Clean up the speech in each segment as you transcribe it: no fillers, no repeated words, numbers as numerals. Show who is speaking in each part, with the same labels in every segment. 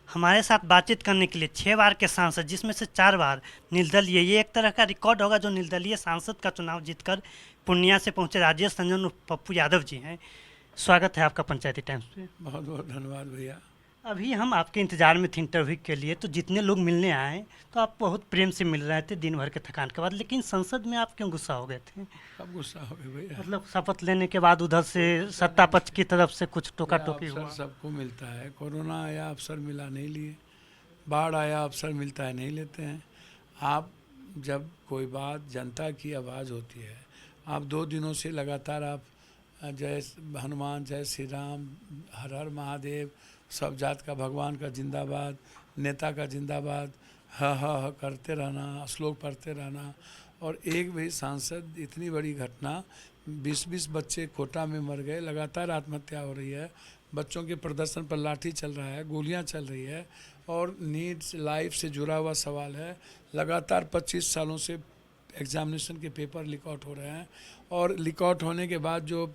Speaker 1: हमारे साथ बातचीत करने के लिए 6 बार के सांसद, जिसमें से 4 बार निर्दलीय, ये एक तरह का रिकॉर्ड होगा जो निर्दलीय सांसद का चुनाव जीतकर पूर्णिया से पहुंचे राजेश रंजन उर्फ पप्पू यादव जी हैं। स्वागत है आपका पंचायती टाइम्स पे।
Speaker 2: बहुत बहुत धन्यवाद भैया।
Speaker 1: अभी हम आपके इंतजार में थे इंटरव्यू के लिए, तो जितने लोग मिलने आए तो आप बहुत प्रेम से मिल रहे थे दिन भर के थकान के बाद, लेकिन संसद में आप क्यों गुस्सा हो गए थे?
Speaker 2: कब गुस्सा हो गए भैया?
Speaker 1: मतलब शपथ लेने के बाद उधर से
Speaker 2: कोई गुस्सा
Speaker 1: सत्ता
Speaker 2: नहीं
Speaker 1: पक्ष की तरफ से कुछ टोका
Speaker 2: भैया,
Speaker 1: टोकी
Speaker 2: अवसर
Speaker 1: हुआ।
Speaker 2: सबको मिलता है। कोरोना आया अवसर मिला नहीं लिए, बाढ़ आया अवसर मिलता है नहीं लेते हैं। आप जब कोई बात जनता की आवाज़ होती है, आप 2 दिनों से लगातार आप जय हनुमान, जय श्री राम, हर हर महादेव, सब जात का भगवान का जिंदाबाद, नेता का जिंदाबाद, ह करते रहना, श्लोक पढ़ते रहना। और एक भी सांसद, इतनी बड़ी घटना, 20-20 बच्चे कोटा में मर गए, लगातार आत्महत्या हो रही है, बच्चों के प्रदर्शन पर लाठी चल रहा है, गोलियां चल रही है, और नीट लाइफ से जुड़ा हुआ सवाल है। लगातार 25 सालों से एग्जामिनेशन के पेपर लीक आउट हो रहे हैं, और लीक आउट होने के बाद जो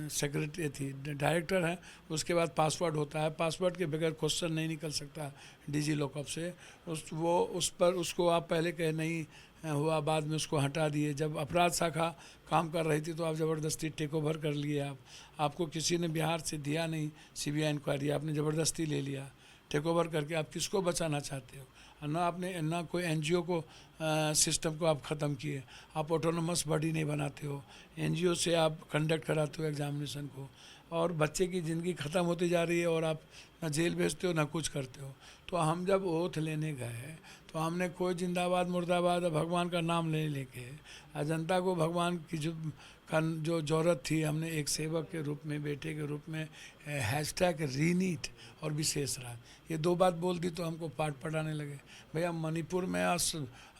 Speaker 2: सेक्रेटरी थी, डायरेक्टर है, उसके बाद पासवर्ड होता है, पासवर्ड के बगैर क्वेश्चन नहीं निकल सकता डीजी लॉकअप से। उस पर उसको आप पहले कहे नहीं हुआ, बाद में उसको हटा दिए। जब अपराध शाखा काम कर रही थी तो आप ज़बरदस्ती टेक ओवर कर लिए। आपको किसी ने बिहार से दिया नहीं सीबीआई इंक्वायरी, आपने ज़बरदस्ती ले लिया टेक ओवर करके। आप किसको बचाना चाहते हो? ना आपने ना कोई एनजीओ को सिस्टम को आप ख़त्म किए, आप ऑटोनोमस बॉडी नहीं बनाते हो, एनजीओ से आप कंडक्ट कराते हो एग्जामिनेशन को, और बच्चे की ज़िंदगी ख़त्म होती जा रही है, और आप ना जेल भेजते हो ना कुछ करते हो। तो हम जब ओथ लेने गए तो हमने कोई जिंदाबाद मुर्दाबाद भगवान का नाम नहीं लेके, जनता को भगवान की जो ज़रूरत थी, हमने एक सेवक के रूप में, बेटे के रूप में हैशटैग रीनीट और विशेष राज, ये 2 बात बोल दी तो हमको पाठ पढ़ाने लगे। भैया मणिपुर में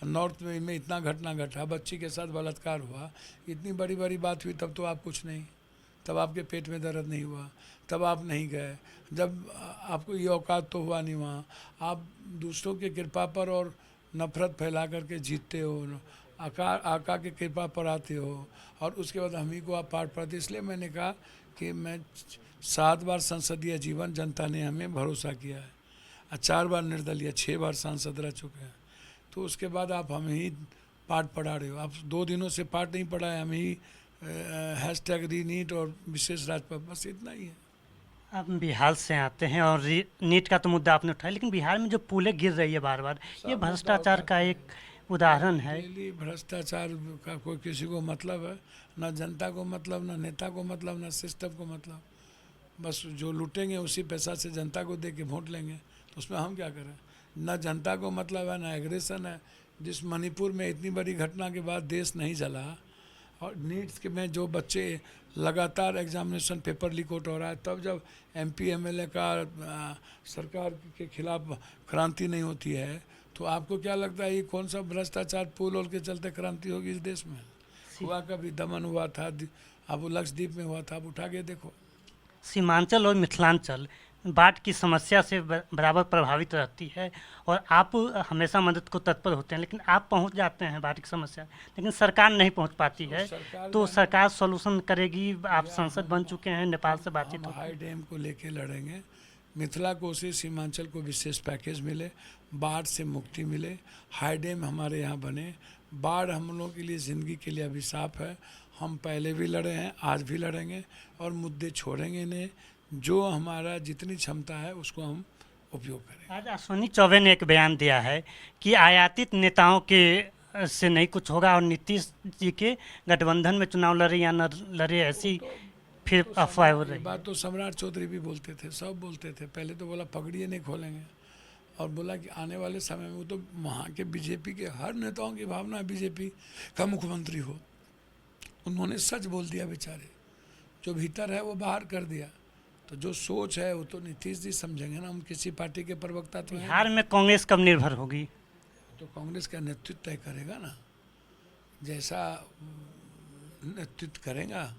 Speaker 2: नॉर्थ में इतना घटना घटा, बच्ची के साथ बलात्कार हुआ, इतनी बड़ी बड़ी बात हुई, तब तो आप कुछ नहीं, तब आपके पेट में दर्द नहीं हुआ, तब आप नहीं गए। जब आपको ये औकात तो हुआ नहीं वहाँ, आप दूसरों की कृपा पर और नफरत फैला करके जीतते हो, आका की कृपा पर आते हो, और उसके बाद हम ही को आप पाठ पढ़ते। इसलिए मैंने कहा कि मैं 7 बार संसदीय जीवन, जनता ने हमें भरोसा किया है, और 4 बार निर्दलीय, 6 बार सांसद रह चुके हैं। तो उसके बाद आप हमें ही पाठ पढ़ा रहे हो। आप 2 दिनों से पाठ नहीं पढ़ा है, हमें ही हैशटैग रीनीट और विशेष राज पर, बस इतना ही है।
Speaker 1: आप बिहार से आते हैं और नीट का तो मुद्दा आपने उठाया, लेकिन बिहार में जो पुलें गिर रही है बार बार, ये
Speaker 2: सब मुद्दा
Speaker 1: भ्रष्टाचार का
Speaker 2: उठाते
Speaker 1: एक
Speaker 2: हैं
Speaker 1: उदाहरण है।
Speaker 2: डेली। भ्रष्टाचार का कोई किसी को मतलब है? ना जनता को मतलब, ना नेता को मतलब, ना सिस्टम को मतलब। बस जो लूटेंगे उसी पैसा से जनता को दे के वोट लेंगे, तो उसमें हम क्या करें? ना जनता को मतलब है, ना एग्रेशन है। जिस मणिपुर में इतनी बड़ी घटना के बाद देश नहीं जला, और नीट्स के में जो बच्चे लगातार एग्जामिनेशन पेपर लीक आउट हो रहा है, तब जब एमपी एमएलए का सरकार के खिलाफ क्रांति नहीं होती है, तो आपको क्या लगता है ये कौन सा भ्रष्टाचार पुल और के चलते क्रांति होगी इस देश में? हुआ कभी दमन हुआ था, अब लक्षद्वीप में हुआ था, अब उठा के देखो।
Speaker 1: सीमांचल और मिथिलांचल बाढ़ की समस्या से बराबर प्रभावित रहती है, और आप हमेशा मदद को तत्पर होते हैं, लेकिन आप पहुंच जाते हैं बाढ़ की समस्या, लेकिन सरकार नहीं पहुंच पाती
Speaker 2: तो
Speaker 1: है।
Speaker 2: सरकार
Speaker 1: तो
Speaker 2: जाने,
Speaker 1: सरकार सॉल्यूशन करेगी। आप
Speaker 2: भैया
Speaker 1: संसद बन चुके हैं, नेपाल से बातचीत
Speaker 2: हम
Speaker 1: होती
Speaker 2: हाई
Speaker 1: है।
Speaker 2: डैम को लेके लड़ेंगे। मिथिला कोसी सीमांचल को विशेष पैकेज मिले, बाढ़ से मुक्ति मिले, हाई डैम हमारे यहाँ बने। बाढ़ हम लोगों के लिए ज़िंदगी के लिए अभिशाप है। हम पहले भी लड़े हैं, आज भी लड़ेंगे, और मुद्दे छोड़ेंगे नहीं। जो हमारा जितनी क्षमता है उसको हम उपयोग करेंगे।
Speaker 1: आज अश्विनी चौबे ने एक बयान दिया है कि आयातित नेताओं के से नहीं कुछ होगा, और नीतीश जी के गठबंधन में चुनाव लड़े या न लड़े,
Speaker 2: वो
Speaker 1: ऐसी
Speaker 2: तो वो
Speaker 1: फिर
Speaker 2: तो
Speaker 1: अफवाह हो
Speaker 2: सम्राट, ये
Speaker 1: रही
Speaker 2: बात
Speaker 1: है।
Speaker 2: तो सम्राट चौधरी भी बोलते थे, सब बोलते थे। पहले तो बोला पगड़िए नहीं खोलेंगे, और बोला कि आने वाले समय में, वो तो वहाँ के बीजेपी के हर नेताओं की भावना है बीजेपी का मुख्यमंत्री हो। उन्होंने सच बोल दिया बेचारे, जो भीतर है वो बाहर कर दिया। तो जो सोच है वो तो नीतीश जी समझेंगे ना, हम किसी पार्टी के प्रवक्ता तो हैं
Speaker 1: बिहार
Speaker 2: नहीं।
Speaker 1: में कांग्रेस कब निर्भर होगी?
Speaker 2: तो कांग्रेस का नेतृत्व तय करेगा ना, जैसा नेतृत्व करेगा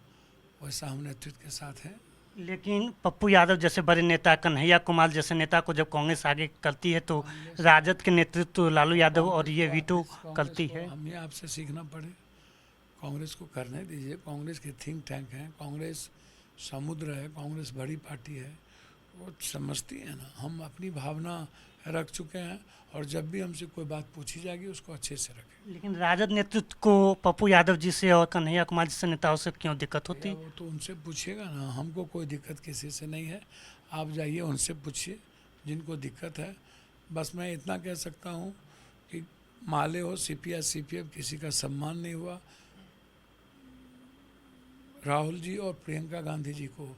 Speaker 2: वैसा हम नेतृत्व के साथ हैं।
Speaker 1: लेकिन पप्पू यादव जैसे बड़े नेता, कन्हैया कुमार जैसे नेता को जब कांग्रेस आगे करती है, तो
Speaker 2: कांग्रेस
Speaker 1: राजद के नेतृत्व लालू यादव और ये वीटो
Speaker 2: कांग्रेस कांग्रेस
Speaker 1: करती
Speaker 2: को
Speaker 1: है।
Speaker 2: हमें आपसे सीखना पड़े। कांग्रेस को करने दीजिए, कांग्रेस के थिंक टैंक हैं, कांग्रेस समुद्र है, कांग्रेस बड़ी पार्टी है। वो समझती है ना, हम अपनी भावना रख चुके हैं और जब भी हमसे कोई बात पूछी जाएगी उसको अच्छे से रखें।
Speaker 1: लेकिन राजद नेतृत्व को पप्पू यादव जी से और कन्हैया कुमार जैसे नेताओं से क्यों दिक्कत होती?
Speaker 2: वो तो उनसे पूछिएगा ना, हमको कोई दिक्कत किसी से नहीं है। आप जाइए उनसे पूछिए जिनको दिक्कत है। बस मैं इतना कह सकता हूँ कि माले हो सीपीआई सीपीएम किसी का सम्मान नहीं हुआ। राहुल जी और प्रियंका गांधी जी को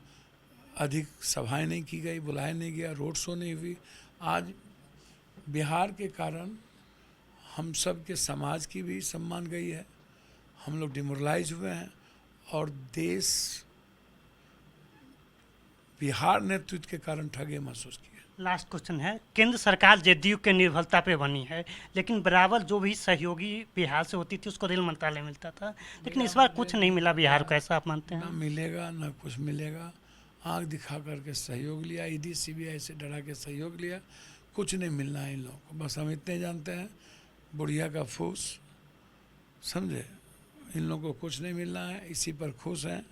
Speaker 2: अधिक सभाएं नहीं की गई, बुलाया नहीं गया, रोड शो नहीं हुई। आज बिहार के कारण हम सब के समाज की भी सम्मान गई है, हम लोग डिमोरलाइज हुए हैं और देश बिहार नेतृत्व के कारण ठगे महसूस किए।
Speaker 1: लास्ट क्वेश्चन है, केंद्र सरकार जेडीयू के निर्भरता पे बनी है, लेकिन बराबर जो भी सहयोगी बिहार से होती थी उसको रेल मंत्रालय मिलता था, लेकिन इस बार कुछ नहीं मिला बिहार को, ऐसा आप मानते
Speaker 2: ना
Speaker 1: हैं?
Speaker 2: मिलेगा ना कुछ मिलेगा। आंख दिखा करके सहयोग लिया, ईडी सीबीआई से डरा के सहयोग लिया, कुछ नहीं मिलना है इन लोगों को। बस हम इतने जानते हैं, बुढ़िया का फूस, समझे, इन लोगों को कुछ नहीं मिलना है, इसी पर खुश हैं,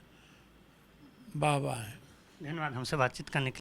Speaker 2: वाह वाह हैं।
Speaker 1: धन्यवाद हमसे बातचीत करने के लिए।